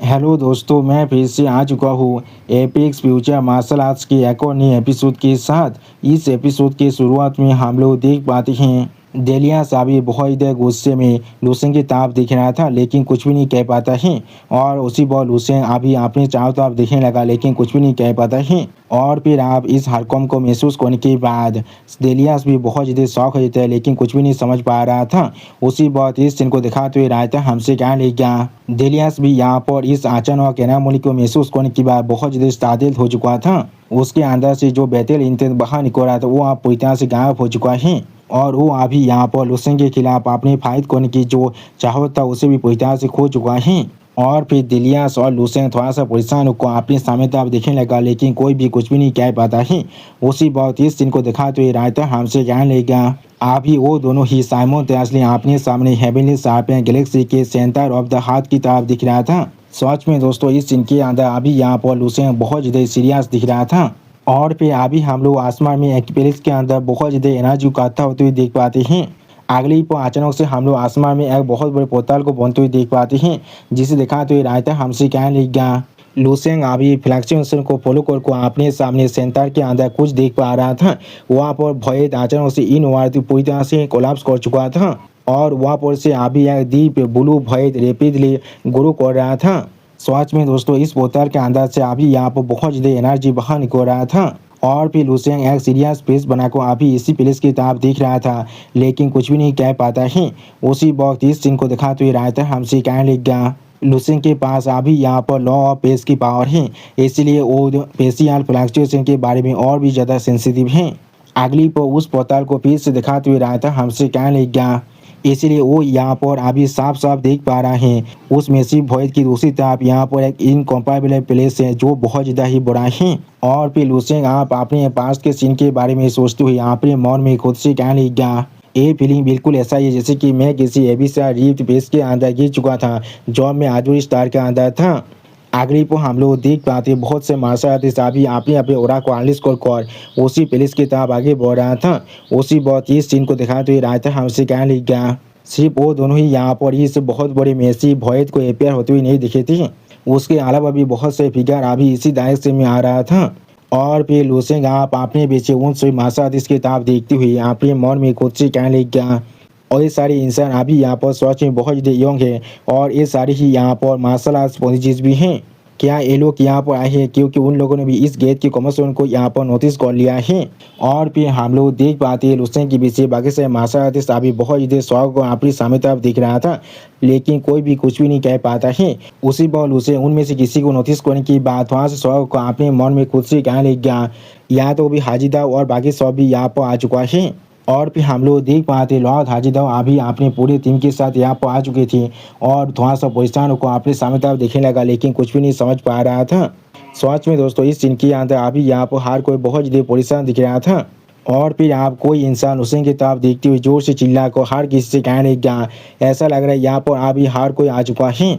Hello दोस्तों, मैं फिर से आ चुका हूँ एपेक्स फ्यूचर मार्शल आर्ट्स के एक और नए एपिसोड के साथ। इस एपिसोड के शुरुआत में हम लोग देख पाते हैं डेलिया साबी बहुत ही गुस्से में लुसेन की तरफ देख रहा था, लेकिन कुछ भी नहीं कह पाता है। और उसी बार लुसेन अभी अपने चारों तरफ देखने लगा, लेकिन कुछ भी नहीं कह पाता है। और फिर आप इस हरकम को महसूस करने के बाद डेलियास भी बहुत ज़्यादा शौक हो जाता है, लेकिन कुछ भी नहीं समझ पा रहा था। उसी बात इस सीन को दिखाते हुए रायता हमसे क्या ले गया। डेलियास भी यहाँ पर इस अचानक एनामोली को महसूस करने के बाद बहुत ज़्यादा शादिल हो चुका था। उसके अंदर से जो बेहतर इंटेंस बाहर निकल रहा था वो आप पूरी तरह से गायब हो चुका है। और वो अभी यहाँ पर लुसेन के खिलाफ अपने फाइट करने की जो चाहत था उसे भी पूरी तरह से खो चुका है। और फिर डेलियास और लुसेन थोड़ा सा परेशान होकर अपने सामने तरफ देखने लगा, लेकिन कोई भी कुछ भी नहीं कह पाता है। उसी बात इस सीन को दिखाते हुए रायता हमसे कहने लेगा अभी वो दोनों ही साइमल्टेनियसली अपने सामने हेवनली शार्पियन गैलेक्सी के सेंटर ऑफ द हार्ट की तरफ दिख रहा था। सच में दोस्तों, इस सीन के अंदर अभी यहाँ पर लुसेन बहुत ज़्यादा सीरियस दिख रहा था। और फिर अभी हम लोग आसमान में एक पैलेस के अंदर बहुत ज़्यादा एनर्जी उकाता होते हुए देख पाते हैं। अगली पर अचानक से हम लोग आसमान में एक बहुत बड़े पोर्टल को बनते हुए देख पाते हैं, जिसे दिखाते हुए रायता हमसे कहने लगा लुसेन अभी फ्लैक्चुएशन को फॉलो कर अपने सामने सेंटर के अंदर कुछ देख पा रहा था। वहाँ पर भय अचानक से इन वार पूरी तरह से कोलैप्स कर चुका था। और वहाँ पर से अभी एक दीप ब्लू भय रेपिडली ग्रो कर रहा था। सच में दोस्तों, इस बोतल के अंदर से अभी यहाँ पर बहुत ज़्यादा एनर्जी बाहर निकल रहा था। और फिर लुसेन एक सीरियस फेस बनाकर अभी इसी प्लेस की तरफ देख रहा था, लेकिन कुछ भी नहीं कह पाता है। उसी वक्त इस सीन को दिखाते हुए रायता हमसे कहने लगा लुसेन के पास अभी यहाँ पर लॉ ऑफ पेस की पावर है, इसलिए वो फेशियल फ्लक्चुएशन के बारे में और भी ज़्यादा सेंसिटिव है। अगली पर उस पोर्टल को फिर से दिखाते हुए रायता हमसे कहने लगा इसलिए वो यहाँ पर अभी साफ साफ देख पा रहा है उस मैसिव वॉइड की दूसरी तरफ यहाँ पर एक इनकम्पेरेबल प्लेस है जो बहुत ज़्यादा ही बड़ा है। और फिर लुसेन आप अपने पास्ट के सीन के बारे में सोचते हुए अपने मन में खुद से कहने लगा ये फीलिंग बिल्कुल ऐसा ही है जैसे कि मैं किसी एबिसा रिफ्ट बेस के अंदर गिर चुका था जब मैं आधुरी स्टार के अंदर था। अगली पर हम लोग देख पाते बहुत से मार्शल आर्टिस्ट अभी अपने अपने ओरा को एनालिस कर उसी प्लेस की तरफ आगे बढ़ रहा था। उसी बहुत इस सीन को दिखाते हुए रायता हमसे कहने लगा सिर्फ वो दोनों ही यहाँ पर इस बहुत बड़े मैसी भॉइड को अपेयर होते हुए नहीं दिखे थे, उसके अलावा भी बहुत से फिगर अभी इसी डायरेक्शन में आ रहा था। और फिर लुसेन आप अपने पीछे उन सभी मार्शल आर्टिस्ट की तरफ देखते हुए अपने मन में खुद से कहने लगा और ये सारे इंसान अभी यहाँ पर सच में बहुत ज़्यादा यंग है और ये सारे ही यहाँ पर मार्शल आर्ट्स पॉलिसीज भी हैं। क्या ये लोग यहाँ पर आए हैं क्योंकि उन लोगों ने भी इस गेट की कमीशन को यहाँ पर नोटिस कर लिया है। और फिर हम लोग देख पाते हैं लुसेन के पीछे बाकी से मार्शल आर्टिस्ट अभी बहुत ज़्यादा शौक को अपनी सामने तरफ दिख रहा था, लेकिन कोई भी कुछ भी नहीं कह पाता है। उसी पर लुसेन उनमें से किसी को नोटिस करने की बात वहाँ से शौक को अपने मन में खुद से कहने लग गया यहाँ तो भी हाजिदा और बाकी सब भी यहाँ पर आ चुका है। और फिर हम लोग देख पाते लॉर्ड हाजिदा अभी अपने पूरी टीम के साथ यहाँ पर आ चुके थे और थोड़ा सा परेशान को अपने सामने तरफ देखने लगा, लेकिन कुछ भी नहीं समझ पा रहा था। सच में दोस्तों, इस सीन के अंदर अभी यहाँ पर हर कोई बहुत ज़्यादा परेशान दिख रहा था। और फिर आप कोई इंसान लुसेन की तरफ देखते हुए जोर से चिल्ला को हर किसी से कहने लगा ऐसा लग रहा है यहाँ पर अभी हर कोई आ चुका है।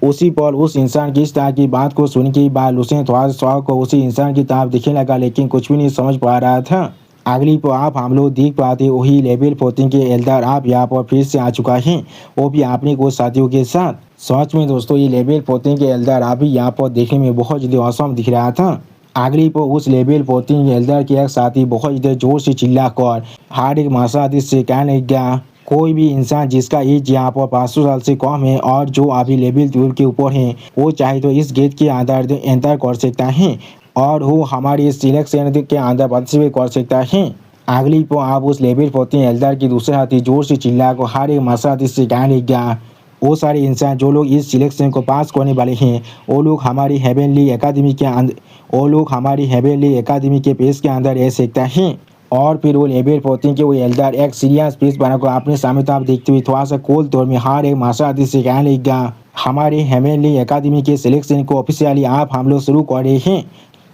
उसी पर उस इंसान की इस तरह की बात को सुन के बाद लुसेन थोड़ा सा शौक को उसी इंसान की तरफ दिखने लगा, लेकिन कुछ भी नहीं समझ पा रहा था। अगली पर आप हम लोग देख पाते वही लेवल 14 के एल्डर आप यहाँ पर फिर से आ चुका है, वो भी अपने कुछ साथियों के साथ। सच में दोस्तों, ये लेवल 14 के एल्डर अभी यहाँ पर देखने में बहुत ज़्यादा औसम दिख रहा था। अगली पर उस लेवल 14 एल्डर के एक साथी बहुत ज़्यादा जोर से चिल्ला कर हर एक मार्शल आर्टिस्ट से कहने लगा कोई भी इंसान जिसका एज यहाँ पर 500 साल से कम है और जो अभी लेवल 12 के ऊपर है वो चाहे तो इस गेट के अंदर एंटर कर सकता है और वो हमारी सिलेक्शन के अंदर पार्टिसिपेट कर सकता है। अगली पर आप उस लेवल 14 एल्डर की दूसरे हाथी जोर से चिल्ला को हर एक मार्शल आर्टिस्ट से कहने लगा वो सारे इंसान जो लोग इस सिलेक्शन को पास करने वाले हैं वो लोग हमारी हेवनली एकेडमी के पेज के अंदर रह सकता है। और फिर वो लेवल 14 के वो एल्डर एक सीरियस पेज बनाकर अपने सामने तरफ देखते हुए थोड़ा सा कोल तौर में हर एक मार्शल आर्टिस्ट से कहने लगा हमारे हेवनली एकेडमी के सिलेक्शन को ऑफिशियली आप हम लोग शुरू कर रहे हैं।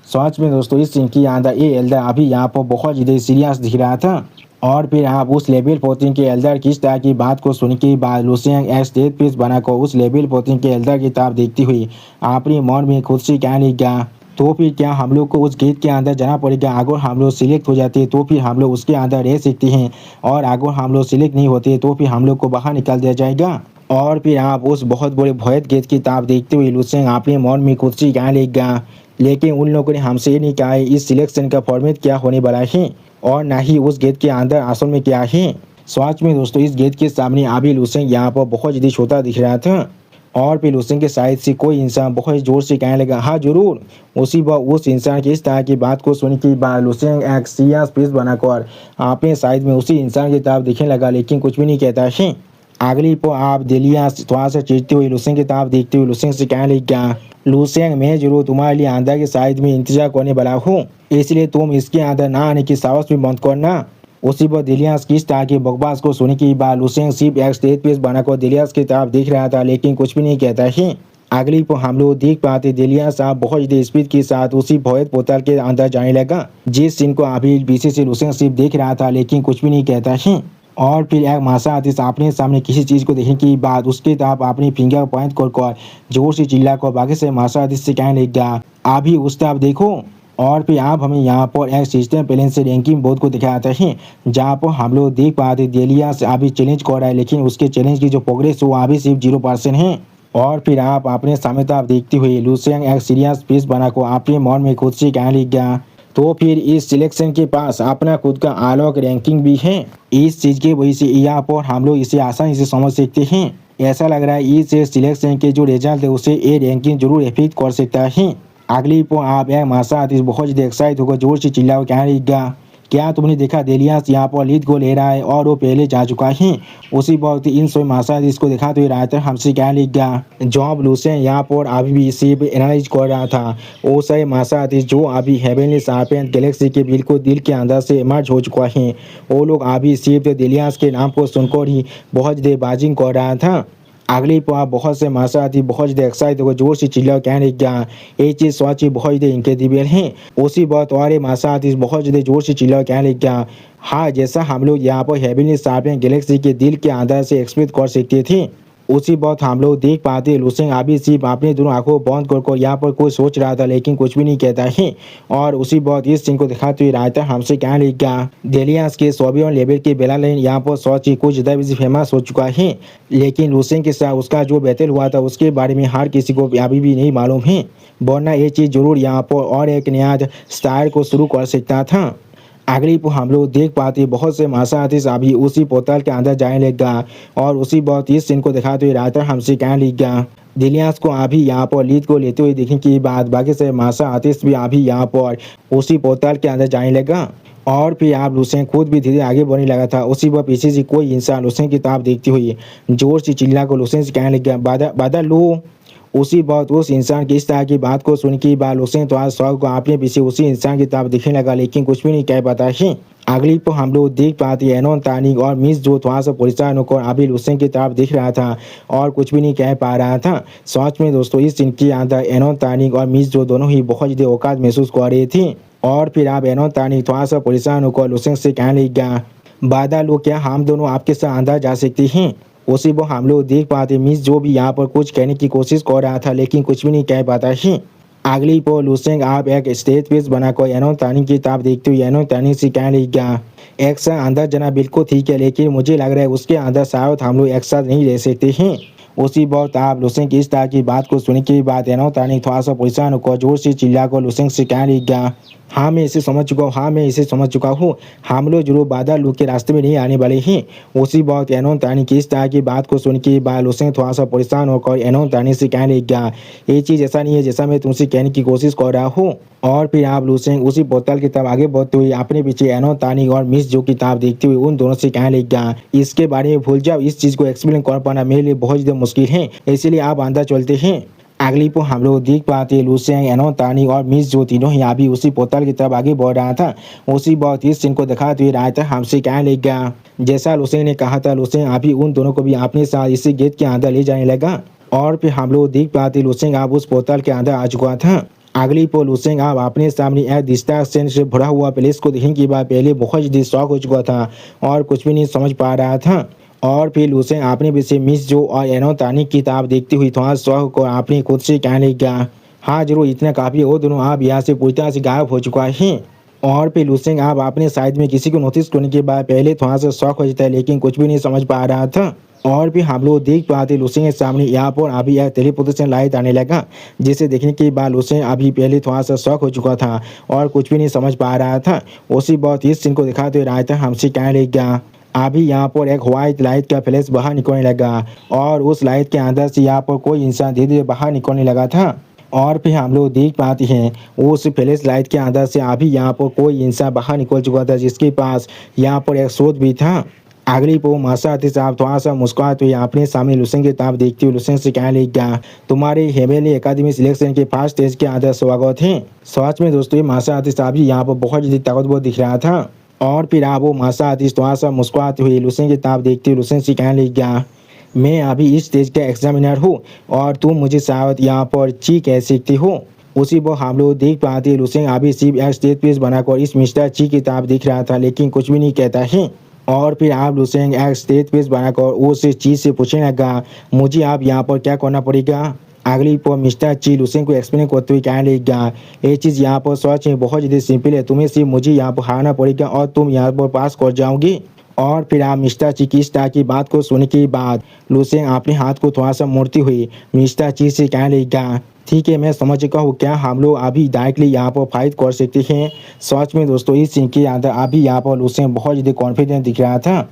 सच में दोस्तों, इस सीन के अंदर ये एल्डर अभी यहाँ पर बहुत ज़्यादा सीरियस दिख रहा था। और फिर आप उस लेवल 14 के एल्डर की इस तरह की बात को सुन के बाद लुसेन एक स्टेज पेज बनाकर उस लेवल 14 के एल्डर की तरफ देखती हुई अपने मन में खुद से कहने लगा तो फिर क्या हम लोग को उस गेट के अंदर जाना पड़ेगा? अगर हम लोग सिलेक्ट हो जाते हैं तो फिर हम लोग उसके अंदर रह सकते हैं और अगर हम लोग सिलेक्ट नहीं होते तो फिर हम लोग को बाहर निकाल दिया जाएगा। और फिर आप उस बहुत बड़े भयद गेट की ताब देखते हुए लुसेंग अपने मन में खुद से कहने लग गया, लेकिन उन लोगों ने हमसे ये नहीं कहा है इस सिलेक्शन का फॉर्मेट क्या होने वाला है और ना ही उस गेट के अंदर असल में क्या है। सच में दोस्तों इस गेट के सामने अभी लुसेंग यहाँ पर बहुत ज़्यादा छोटा दिख रहा था और फिर लुसेंग के साइड से कोई इंसान बहुत जोर से कहने लगा, हाँ जरूर। उसी वक्त उस इंसान की इस तरह की बात को सुन के बाद लुसेंग एक सीरियस फेस बनाकर अपने साइड में उसी इंसान की तरफ दिखने लगा, लेकिन कुछ भी नहीं कहता है। अगली पर आप देलिया थोड़ा सा चिढ़ते हुए लुसेंग की तरफ देखते हुए लुसेंग से कहने लग गया, लुसेंग मैं जरूर तुम्हारे लिए अंदर के साइड में इंतजार करने वाला हूँ, इसलिए तुम इसके अंदर ना आने की साहस भी बंद करना। उसी पर दिलियास किस तरह की बकवास को सुनने के बाद लुसेंग सिर्फ एक स्टेज पेस बनाकर दिलियास की तरफ देख रहा था, लेकिन कुछ भी नहीं कहता है। अगली पर हम लोग देख पाते दिलियास साहब बहुत ज़्यादा स्पीड के साथ उसी भौतिक पोर्टल के अंदर जाने लगा, जिस सीन को अभी पीछे से लुसेंग सिर्फ देख रहा था, लेकिन कुछ भी नहीं कहता है। और फिर एक मार्शल आर्टिस्ट अपने सामने किसी चीज़ को देखने के बाद उसके तरफ अपनी फिंगर पॉइंट कर जोर से चिल्ला कर बाकी से मार्शल आर्टिस्ट से कहने लग गया, अभी उस तरफ देखो। और फिर आप हमें यहाँ पर एक सिस्टम प्लेन से रैंकिंग बोर्ड को दिखाते हैं, जहाँ पर हम लोग देख पाते देलिया से अभी चैलेंज कर रहा है, लेकिन उसके चैलेंज की जो प्रोग्रेस वो अभी सिर्फ 0% है। और फिर आप अपने सामने तरफ देखते हुए लुसेंग एक सीरियस फेस बनाकर अपने मन में खुद से कहने लग गया, तो फिर इस सिलेक्शन के पास अपना खुद का अलग रैंकिंग भी है। इस चीज़ की वजह से यहाँ पर हम लोग इसे आसानी से समझ सकते हैं। ऐसा लग रहा है इस सिलेक्शन के जो रिजल्ट है उसे ये रैंकिंग जरूर इफेक्ट कर सकता है। अगली पर आप एक मार्शल आर्टिस्ट बहुत ज़्यादा एक्साइट होकर जोर से चिल्ला कहने लग गया, क्या तुमने देखा देलियास यहाँ पर लीड को ले रहा है और वो पहले जा चुका है। उसी वक्त इन सभी मार्शल आर्टिस्ट को दिखाते हुए रायतर हमसे कहने लग गया, जॉब लुसेंग यहाँ पर अभी भी सिर्फ एनालाइज कर रहा था, वो सही मार्शल आर्टिस्ट जो अभी हेवनली सार्पेंट गैलेक्सी के बिल्कुल दिल के अंदर से इमर्ज हो चुका है, वो लोग अभी सिर्फ देलियास के नाम को सुनकर ही बहुत ज़्यादा बाजिंग कर रहा था। अगली पर बहुत से मार्शल आर्टिस्ट बहुत ज़्यादा एक्साइट होकर जोर से चिल्ला कहने लग गया, ये चीज़ सच ही बहुत ज़्यादा इनक्रेडिबल है। उसी बात और मार्शल आर्टिस्ट बहुत ज़्यादा जोर से चिल्ला कहने लग गया, हाँ जैसा हम लोग यहाँ पर हेवनली सार्पेंट गैलेक्सी के दिल के अंदर से एक्सपेक्ट कर सकते थे। उसी वक्त हम लोग देख पाते लुसेंग अभी सिर्फ अपने दोनों आंखों बंद कर यहाँ पर कुछ सोच रहा था, लेकिन कुछ भी नहीं कहता है। और उसी वक्त इस सीन को दिखाते हुए रायता हमसे कहने लग गया, देलियास के 100वें लेवल के बेला लाइन यहाँ पर सच ही कुछ ज़्यादा फेमस हो चुका है, लेकिन लुसेंग के साथ उसका जो बैटल हुआ था उसके बारे में हर किसी को अभी भी नहीं मालूम है, वरना ये चीज़ जरूर यहाँ पर और एक नया स्टाइल को शुरू कर सकता था। अगली पर हम लोग देख पाते बहुत से मार्शल आर्टिस्ट अभी उसी पोर्टल के अंदर जाने लग गया और उसी वक्त इस सीन को दिखाते हुए रायतर हमसे कहने लग गया, दिलियास को अभी यहाँ पर लीड को लेते हुए देखने के बाद बाकी से मार्शल आर्टिस्ट भी अभी यहाँ पर उसी पोर्टल के अंदर जाने लगा। और फिर आप लुसेंग खुद भी धीरे आगे बढ़ने लगा था। उसी वक्त पीछे से कोई इंसान लुसेंग की तरफ देखते हुए जोर से चिल्ला को लुसेंग से कहने लग गया, बाधा लो। उसी वक्त उस इंसान की इस तरह की बात को सुन के बाद लुसेंग थोड़ा शौक को अपने पीछे उसी इंसान की तरफ दिखने लगा, लेकिन कुछ भी नहीं कह पाता है। अगली पर हम लोग देख पाते एनोन तानिक और मिस जो थोड़ा सा परेशान होकर अभी लुसेंग की तरफ दिख रहा था और कुछ भी नहीं कह पा रहा था। सच में दोस्तों इस सीन के अंदर एनोन तानिक और मिस जो दोनों ही बहुत ज़्यादा औकात महसूस कर रहे थे। और फिर आप एनोन तानिक थोड़ा सा परेशान होकर लुसेंग से कहने लग गया, बाधा लो, क्या हम दोनों आपके साथ अंदर जा सकते हैं। उसी वो हम लोग देख पाते मिस जो भी यहाँ पर कुछ कहने की कोशिश कर रहा था, लेकिन कुछ भी नहीं कह पाता है। अगली पर लुसेंग आप एक स्टेज पेस बनाकर एनोन तानिक की तरफ देखते हुए एनोन तानिक से कहने लग गया, एक साथ अंदर जाना बिल्कुल ठीक है, लेकिन मुझे लग रहा है उसके अंदर शायद हम लोग एक साथ नहीं रह सकते हैं। उसी वक्त आप लुसेंग की इस तरह की बात को सुनने के बाद एनोन तानिक थोड़ा सा परेशान होकर जोर से चिल्लाकर लुसेंग से कहने लग गया, हाँ मैं इसे समझ चुका हूँ, हाँ मैं इसे समझ चुका हूँ, हम लोग जरूर बाधा लू के रास्ते में नहीं आने वाले हैं। उसी वक्त एनोन तानिक की इस तरह की बात को सुन के बाद लुसेंग थोड़ा सा परेशान होकर एनोन तानिक से कहने लग गया, ये चीज़ ऐसा नहीं है जैसा मैं तुमसे कहने की कोशिश कर रहा हूँ। और फिर आप लुसेंग उसी बोतल की तरफ आगे बढ़ते हुए अपने पीछे एनोन तानिक और मिस जो की तरफ देखते हुए उन दोनों से कहने लग गया, इसके बारे में भूल जाओ, इस चीज़ को एक्सप्लेन कर पाना मेरे लिए बहुत ज़्यादा मुश्किल है, इसलिए आप अंदर चलते हैं। अगली पर हम लोग देख पाते लुसेंग एनोन तानिक और मिस जो तीनों ही अभी उसी पोर्टल की तरफ आगे बढ़ रहा था। उसी वक्त इस सीन को दिखाते हुए रायता हमसे कहने लग गया, जैसा लुसेंग ने कहा था लुसेंग अभी उन दोनों को भी अपने साथ इसी गेट के अंदर ले जाने लगा। और फिर हम लोग देख पाते लुसेंग अब उस पोर्टल के अंदर आ चुका था। अगली पर लुसेंग अब अपने सामने एक डिस्ट्रैक्शन से भरा हुआ प्लेस को देखने के बाद पहले बहुत ज़्यादा शॉक हो चुका था और कुछ भी नहीं समझ पा रहा था। और फिर लुसेंग अपने पीछे मिस जो और एनोन तानिक की तरफ देखते हुए थोड़ा शौक को अपनी खुद से कहने लग गया, हाँ जरूर इतना काफ़ी हो, दोनों आप यहाँ से पूरी तरह से गायब हो चुका है। और फिर लुसेंग आप अपने साइड में किसी को नोटिस करने के बाद पहले थोड़ा सा शौक हो जाता है, लेकिन कुछ भी नहीं समझ पा रहा था। और भी हम लोग देख पाते लुसेंग के सामने यहाँ पर अभी एक टेलीपोर्टेशन लाइट आने लगा, जिसे देखने के बाद लुसेंग अभी पहले थोड़ा सा शॉक हो चुका था और कुछ भी नहीं समझ पा रहा था। उसी बात इस सीन को दिखाते हुए रायता हमसे कहने लगा। अभी यहाँ पर एक व्हाइट लाइट का फ्लैश बाहर निकलने लगा और उस लाइट के अंदर से यहाँ पर कोई इंसान धीरे धीरे बाहर निकलने लगा था। और फिर हम लोग देख पाते हैं उस फ्लैश लाइट के अंदर से अभी यहाँ पर कोई इंसान बाहर निकल चुका था, जिसके पास यहाँ पर एक सूट भी था। अगली पो मासा आते साहब थोड़ा सा मुस्कुराते हुए अपने सामने लुसेंग की किताब देखते हुए लुसेंग से कहने लगा, तुम्हारे हेवेली एकेडमी सिलेक्शन के फर्स्ट स्टेज के अंदर स्वागत है। सच में दोस्तों मासा आते साहब यहाँ पर बहुत जल्दी ताकतवर दिख रहा था। और फिर आप वो मासा आते थोड़ा सा मुस्कुराते हुए लुसेंग की किताब देखते हुए लुसेंग से कहने लगा, मैं अभी इस स्टेज का एग्जामिनर हूँ और तुम मुझे शायद यहाँ पर ची कह सकते हो। उसी पर हम लोग देख पाते लुसेंग अभी सिर्फ एक स्टेज पेज बनाकर इस मिस्टर ची की किताब दिख रहा था, लेकिन कुछ भी नहीं कहता है। और फिर आप लुसेंग एक स्टेज पेज बनाकर उस चीज़ से पूछने लगा, मुझे आप यहाँ पर क्या करना पड़ेगा। अगली पर मिस्टर ची लुसेंग को एक्सप्लेन करते हुए कहने लगा, ये चीज़ यहाँ पर सच में बहुत ज़्यादा सिंपल है, तुम्हें सिर्फ मुझे यहाँ पर हारना पड़ेगा और तुम यहाँ पर पास कर जाओगे। और फिर आप मिस्टर ची की इस तरह की बात को सुनने के बाद लुसेंग अपने हाथ को थोड़ा सा मोड़ती हुई मिस्टर ची से कहने लगा, ठीक है मैं समझ चुका हूँ, क्या हम लोग अभी डायरेक्टली यहाँ पर फाइट कर सकते हैं। सच में दोस्तों इस सीन के अंदर अभी यहाँ पर लुसेंग बहुत ज़्यादा कॉन्फिडेंट दिख रहा था।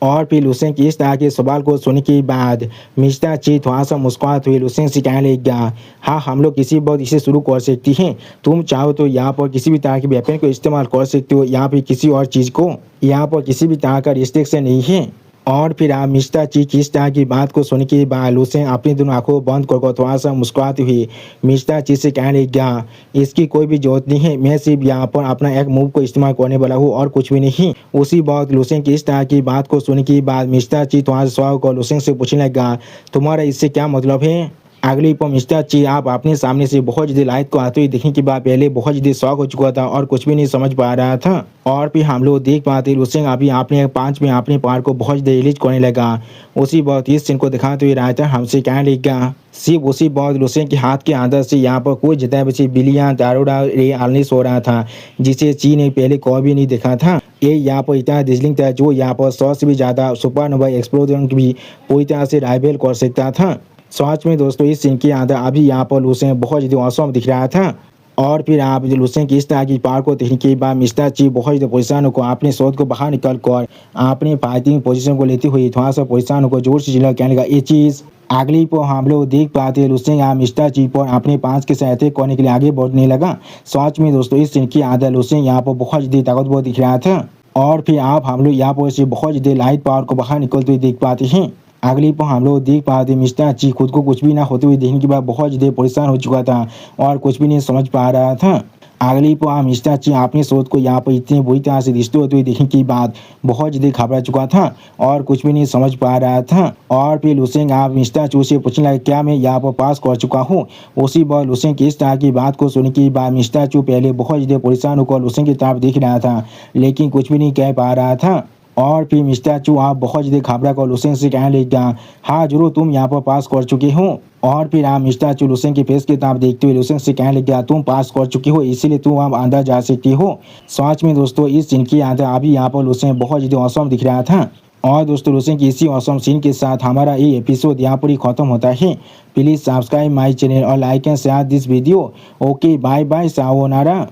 और फिर लुसेंग की इस तरह के सवाल को सुनने के बाद मिस्टर ची थोड़ा सा मुस्कुराते हुए लुसेंग से कहने लगा, हाँ हम लोग किसी वक्त इसे शुरू कर सकती हैं, तुम चाहो तो यहाँ पर किसी भी तरह के वेपन को इस्तेमाल कर सकते हो, यहाँ पर किसी और चीज़ को, यहाँ पर किसी भी तरह का रिस्ट्रिक्शन नहीं है। और फिर आप मिस्टर ची की इस तरह की बात को सुनने के बाद लुसेंग अपनी दोनों आंखों बंद कर थोड़ा सा मुस्कुराते हुए मिस्टर ची से कहने लगा, इसकी कोई भी जरूरत नहीं है, मैं सिर्फ यहाँ पर अपना एक मूव को इस्तेमाल करने वाला हूँ और कुछ भी नहीं। उसी वक्त लुसेंग की इस तरह की बात को सुनने के बाद मिस्टर ची थोड़ा सा सवाल को लुसेंग से पूछने लगा, तुम्हारा इससे क्या मतलब है। अगली पर मिस्टर ची आप अपने सामने से बहुत ज़्यादा लाइट को आते हुए देखने के बाद पहले बहुत ज़्यादा शौक हो चुका था और कुछ भी नहीं समझ पा रहा था। और फिर हम लोग देख पाते लुसेंग अभी अपने पाँच में अपने पहाड़ को बहुत ज़्यादा रिलीज करने लगा। उसी वक्त इस सीन को दिखाते हुए रायता हमसे कहने लगा, सिर्फ उसी वक्त लुसेंग के हाथ के अंदर से यहाँ पर कोई जितना बची बिलियन दारोडा रे आलनिस हो रहा था, जिसे ची ने पहले कभी भी नहीं देखा था। ये यहाँ पर इतना डिजलिंग था जो यहाँ पर 100 से भी ज़्यादा सुपरनोवा एक्सप्लोजन भी पूरी तरह से राइवल कर सकता था। सच में दोस्तों इस सीन के अंदर अभी यहाँ पर लुसेंग बहुत ज़्यादा औसम दिख रहा था। और फिर आप लुसेंग की इस तरह की पावर को देखने के बाद मिस्टर ची बहुत ज़्यादा पोजिशन को अपने शोध को बाहर निकल कर अपने फाइटिंग पोजीशन को लेते हुए थोड़ा सा पोजिशन को जोर से चिल्ला कहने लगा, ये चीज़। अगली पर हम लोग देख पाते लुसेंग आप मिस्टर ची पर अपने पाँच के साथ अटैक करने के लिए आगे बढ़ने लगा। सच में दोस्तों इस सीन के अंदर लुसेंग यहाँ पर बहुत ज़्यादा ताकतवर दिख रहा था। और फिर आप हम लोग यहाँ पर से बहुत ज़्यादा लाइट पावर को बाहर निकलते हुए देख पाते हैं। अगली पर हम लोग देख पाते मिस्टर ची खुद को कुछ भी ना होते हुए देखने के बाद बहुत ज़्यादा परेशान हो चुका था और कुछ भी नहीं समझ पा रहा था। अगली पर हम मिस्टर ची अपने शोध को यहाँ पर इतनी बुरी तरह से रिश्ते होते हुए देखने के बाद बहुत ज़्यादा घबरा चुका था और कुछ भी नहीं समझ पा रहा था। और फिर लुसेंग आप मिस्टर चू से पूछने लगे, क्या मैं यहाँ पर पास कर चुका हूँ। उसी बार लुसेंग की इस तरह की बात को सुनने के बाद मिस्टर चू पहले बहुत ज़्यादा परेशान होकर लुसेंग की तरफ देख रहा था, लेकिन कुछ भी नहीं कह पा रहा था। और फिर मिस्टर चू आप बहुत ज़्यादा घबरा कर लुसेंग से कहने लगा, हाँ जरूर तुम यहाँ पर पास कर चुके हो। और फिर आप मिस्टर चू लुसेंग के फेस की तरफ देखते हुए लुसेंग से कहने लगा, तुम पास कर चुके हो इसीलिए तुम आप अंदर जा सकती हो। सच में दोस्तों इस सीन के अंदर अभी यहाँ पर लुसेंग बहुत ज़्यादा औसम दिख रहा था। और दोस्तों लुसेंग की इसी औसम सीन के साथ हमारा ये एपिसोड यहाँ पर ही खत्म होता है। प्लीज़ सब्सक्राइब माई चैनल और like and share this video. Okay bye bye, sayonara.